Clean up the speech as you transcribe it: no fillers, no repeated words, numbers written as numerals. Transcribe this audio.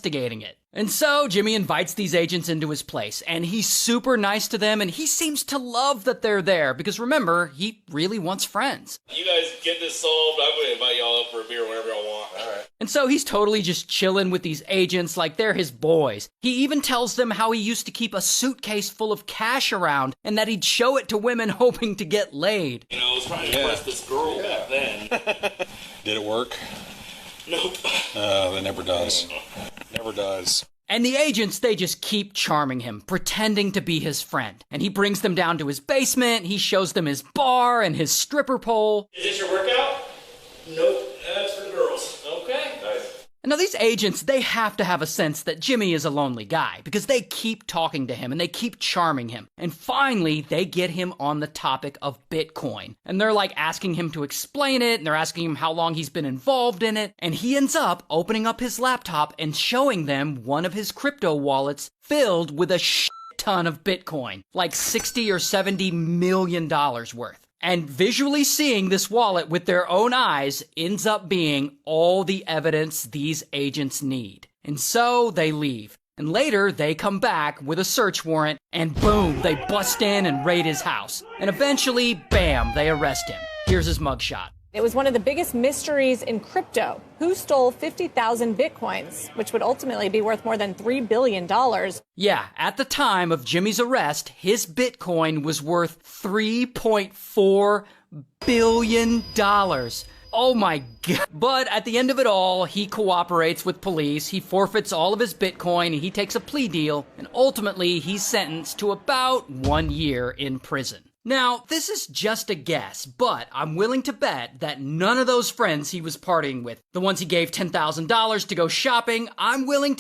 investigating it. And so Jimmy invites these agents into his place, and he's super nice to them, and he seems to love that they're there, because remember, he really wants friends. You guys get this solved, I'm going to invite y'all up for a beer whenever y'all want. All right. And so he's totally just chilling with these agents like they're his boys. He even tells them how he used to keep a suitcase full of cash around, and that he'd show it to women hoping to get laid. You know, I was trying to impress this girl back then. Did it work? Nope. That never does. Never does. And the agents, they just keep charming him, pretending to be his friend. And he brings them down to his basement, he shows them his bar and his stripper pole. Is this your workout? Nope. That's for the girls. Okay. Nice. And now these agents, they have to have a sense that Jimmy is a lonely guy, because they keep talking to him and they keep charming him. And finally, they get him on the topic of Bitcoin. And they're like asking him to explain it, and they're asking him how long he's been involved in it. And he ends up opening up his laptop and showing them one of his crypto wallets filled with a ton of Bitcoin, like 60 or 70 million dollars worth. And visually seeing this wallet with their own eyes ends up being all the evidence these agents need. And so they leave. And later, they come back with a search warrant, and boom, they bust in and raid his house. And eventually, bam, they arrest him. Here's his mugshot. It was one of the biggest mysteries in crypto. Who stole 50,000 Bitcoins, which would ultimately be worth more than $3 billion? Yeah, at the time of Jimmy's arrest, his Bitcoin was worth $3.4 billion. Oh my God. But at the end of it all, he cooperates with police, he forfeits all of his Bitcoin, and he takes a plea deal, and ultimately he's sentenced to about 1 year in prison. Now, this is just a guess, but I'm willing to bet that none of those friends he was partying with, the ones he gave $10,000 to go shopping, I'm willing to